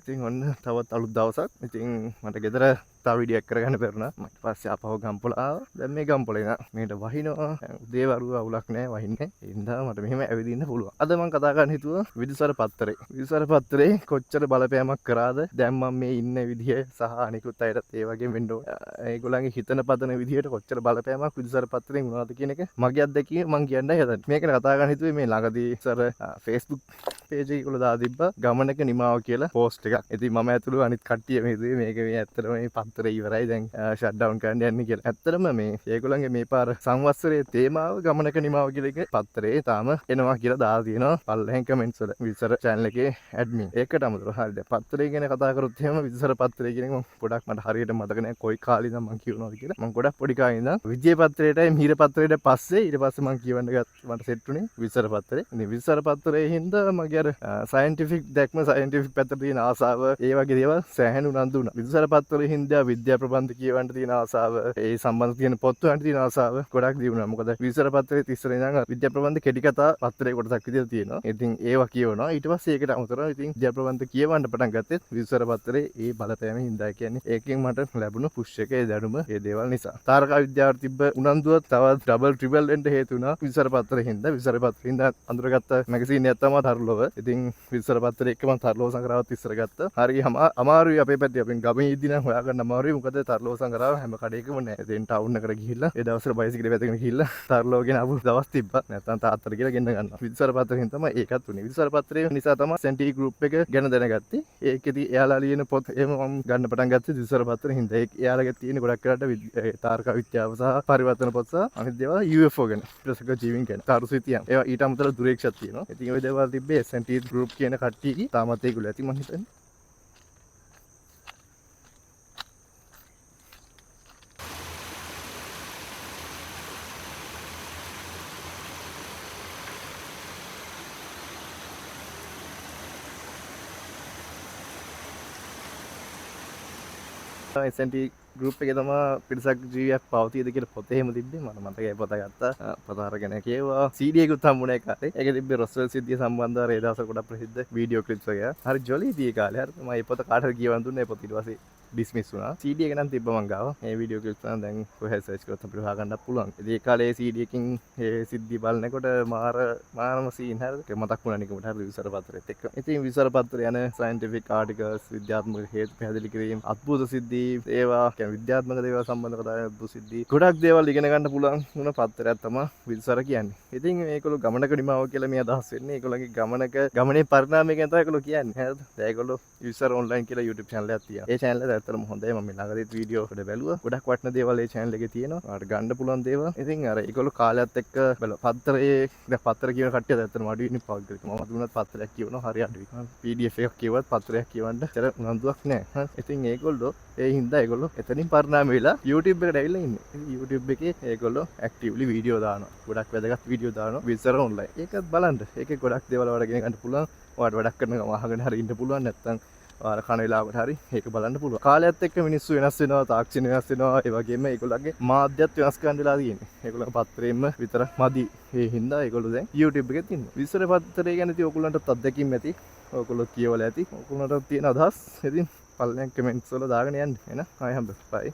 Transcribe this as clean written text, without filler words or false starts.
ඉතින් ඔන්න තවත් අලුත් දවසක්. ඉතින් මට ගෙදර තව වීඩියෝ එකක් කරගන්න බැරුණා. ඊට පස්සේ ආපහු ගම්පොළ ආවා. දැන් මේ ගම්පොළ ඉඳන් මේකට වහිනවා. උදේ වරුව අවුලක් නැහැ වහින්නේ. ඒ හින්දා මට මෙහෙම ඇවිදින්න පුළුවන්. අද මම කතා කරන්න හිතුවා විදුසර පත්තරේ. විදුසර පත්තරේ කොච්චර බලපෑමක් කරාද? දැන් මම මේ ඉන්න විදිය සහ අනිකුත් අයටත් ඒ වගේ වෙන්න ඕන. ඒගොල්ලන්ගේ හිතන පදන විදියට කොච්චර බලපෑමක් විදුසර පත්තරේ වුණාද කියන එක මගේ අත්දැකීම මම කියන්නයි හදන්නේ. මේක කතා කරන්න හිතුවේ මේ ළඟදී සර Facebook page එකේ දාලා තිබ්බා ගමනක නිමාව කියලා පෝස්ට් එකක්. ඉතින් මම ඇතුළු අනිත් කට්ටිය මේ හිතුවේ මේක මේ ඇත්තටම මේ පත්තරේ ඉවරයි දැන් ෂට් ඩවුන් කරන්න යන්නේ කියලා. ඇත්තටම මේ ඒගොල්ලන්ගේ මේ පාර සංවත්සරයේ තේමාව ගමනක නිමාව කියලා එක පත්තරේ තාම එනවා කියලා දාලා තියෙනවා. පල්ලෙන් කමෙන්ට්ස් වල විදුසර channel එකේ ඇඩ්මින්. ඒකට අමතරව හරිද පත්තරේ ගැන කතා කරොත් එහෙම විදුසර පත්තරේ කියන එක මම පොඩක් මට හරියට මතක නැහැ කොයි කාලේ ඉඳන් මම කියනවාද කියලා. මම ගොඩක් පොඩි කාලේ ඉඳන් විජේ පත්තරේටයි මිහිර පත්තරේට පස්සේ ඊට පස්සේ මම කියවන්න මට සෙට් උනේ විදුසර පත්තරේ. ඉතින් විදුසර පත්තරේ හින්දා මගේ අර සයන්ටිෆික් දැක්ම සයන්ටිෆික් පැත්තට තියෙන ආසාව ඒ වගේ දේවල් සෑහෙන උනන්දු වුණා. විදුසර පත්තරේ හින්දා විද්‍යා ප්‍රබන්ධ කියවන්න තියෙන ආසාව ඒ සම්බන්ධ තියෙන පොත් වලට තියෙන ආසාව ගොඩක් දී වුණා. මොකද විදුසර පත්තරේ ඉස්සර ඉඳන් විද්‍යා ප්‍රබන්ධ කෙටි කතා පත්තරේ කොටසක් විදිහට තියෙනවා. ඉතින් ඒවා කියවනවා. ඊට පස්සේ ඒකට අමතරව ඉතින් විද්‍යා ප්‍රබන්ධ කියවන්න පටන් ගත්තෙත් විදුසර පත්තරේ ඒ බලපෑම හින්දා කියන්නේ ඒකෙන් මට ලැබුණු පුෂ් එක ඒ දැනුම ඒ දේවල් නිසා. තාරකා විද්‍යාවට තිබ්බ උනන්දුව තවත් ඩබල් ට්‍රිපල් වෙන්න හේතු වුණා විදුසර පත්තරේ හින්දා. විදුසර පත්තරේ හින්දා අඳුරගත්ත මැගසින් එකක් තමයි තරුලව. ඉතින් විදුසර පත්තරේ එක්ක මම තරුලව සංග්‍රහවත් ඉස්සර ගත්තා. හරි අමාරුයි අපේ පැත්තේ අපෙන් ගමේ ඉදි නම් හොයාගන්න අමාරුයි. මොකද තරුලව සංග්‍රහව හැම කඩේකම නැහැ. ඉතින් ටවුන් එකට ගිහිල්ලා ඒ දවස්වල බයිසිකලේ පැත්තකට ගිහිල්ලා තරුලව ගෙන ආපු දවස් තිබ්බා. නැත්තම් තාත්තට කියලා ගෙන්න ගන්නවා. විදුසර පත්තරෙන් තමයි ඒකත් උනේ. විදුසර පත්තරේ නිසා තමයි SNT group එක ගැන දැනගත්තේ. ඒකෙදි එයාලා ලියන පොත් එහෙම මම ගන්න පටන් ගත්තේ විදුසර පත්තරෙන් හින්දා. ඒක එයාලගේ තියෙන ගොඩක් කරාට තාරකා විද්‍යාව සහ පරිවර්තන පොත් සහ අනිත් දේවල් UFO ගැන. ප්‍රසක ජීවීන් ගැන. තාරුසිතියන්. ඒවා ඊට අමතරව දුරේක්ෂත් තියෙනවා. ඉතින් ওই දේවල් තිබ්බේ SNT group කියන කට්ටියගේ තාමත් ඒගොල්ලෝ ඇති මං හිතන්නේ. SNT ගෲප් එකේ තමයි පිටසක් ජීවියක් පවතීද කියලා පොත එහෙම තිබ්බේ මට මතකයි පොත ගත්තා පොත අරගෙන කියවා CD එකකුත් හම්බුනේ කාලේ ඒක තිබ්බේ රොස්වෙල් සිද්ධිය සම්බන්ධව ඒ දවස්වල ගොඩක් ප්‍රසිද්ධ වීඩියෝ ක්ලිප්ස් වගේ හරි ජොලි දී කාලේ හරි මම මේ පොත කාටද කියවන්න දුන්නේ පොත ඊට පස්සේ ඩිස්මිස් වුණා CD එක නම් තිබ්බ මං ගාව මේ වීඩියෝ ක්ලිප්ස් නම් දැන් කොහෙද සර්ච් කරොත් අපිට හොයාගන්න පුළුවන් ඉතින් ඒ කාලේ CD එකකින් ඒ සිද්ධිය බලනකොට මාරම සීන් හරිද ඒක මතක් වුණා නිකමට හරි විසර පත්‍රෙත් එක්ක ඉතින් විසර පත්‍රය යන සයන්ටිෆික් ආටිකල්ස් විද්‍යාත්මක හේතු පැහැදිලි කිරීම අద్භූත සිද්ධි ඒවා විද්‍යාත්මක දේවල් සම්බන්ධ කතා කරපු සිද්ධි ගොඩක් දේවල් ඉගෙන ගන්න පුළුවන් වුණ පත්තරයක් තමයි විදුසර කියන්නේ. ඉතින් මේගොල්ලෝ ගමනක නිමාව කියලා මේ අදහස් වෙන්නේ. ඒගොල්ලන්ගේ ගමනේ පරිණාමය ගැන තමයි ඒගොල්ලෝ කියන්නේ. හරිද? දැන් ඒගොල්ලෝ විදුසර ඔන්ලයින් කියලා YouTube channel එකක් තියෙනවා. ඒ channel එක ඇත්තටම හොඳයි. මම ළඟදී වීඩියෝ වල බැලුවා. ගොඩක් වටින දේවල් ඒ channel එකේ තියෙනවා. ඔයාලට ගන්න පුළුවන් දේවල්. ඉතින් අර ඒගොල්ලෝ කාලයත් එක්ක පත්තරේ දැන් පත්තර කියන කට්ටිය ඇත්තටම අඩු වෙන්නේ පෞද්ගලික. මම දුන්නත් පත්තරයක් කියවනවා හරි අඩුයි. PDF එකක් කියවත් පත්‍රයක් කියවන්න ඇතර උනන්දුවක් නැහැ. ඉතින් ඒගොල්ලෝ ඒ හින්දා ඒගොල්ලෝ එතනින් පරිණාම වෙලා YouTube එකට ඇවිල්ලා ඉන්නේ. ඉතින් YouTube එකේ ඒගොල්ලෝ ඇක්ටිව්ලි වීඩියෝ දානවා. ගොඩක් වැදගත් වීඩියෝ දානවා විසර ඔන්ලයින්. ඒකත් බලන්න. ඒකේ ගොඩක් දේවල් ඔයාලට ගෙන ගන්න පුළුවන්. ඔයාලට වැඩක් කරන ගම අහගෙන හරි ඉන්න පුළුවන් නැත්නම් ඔයාලා කන වෙලාවකට හරි ඒක බලන්න පුළුවන්. කාලයත් එක්ක මිනිස්සු වෙනස් වෙනවා, තාක්ෂණ වෙනස් වෙනවා. ඒ වගේම ඒගොල්ලන්ගේ මාධ්‍යත් වෙනස් කරන්න වෙලා තියෙන්නේ. ඒගොල්ලෝ පත්‍රයෙන්ම විතරක් මදි. ඒ හින්දා ඒගොල්ලෝ දැන් YouTube එකේ ඉන්නවා. විසර පත්‍රය ගැන ඉතින් ඔයගොල්ලන්ටත් අත්දැකීම් ඇති. ඔයගොල්ලෝ කියවලා ඇති. ඔයගොල්ලන්ට තියෙන අදහස් ඉතින් පල්ලෙන් කමෙන්ට්ස් වල දාගෙන යන්න. එහෙනම් ආයෙ හම්බෙමු. බයි.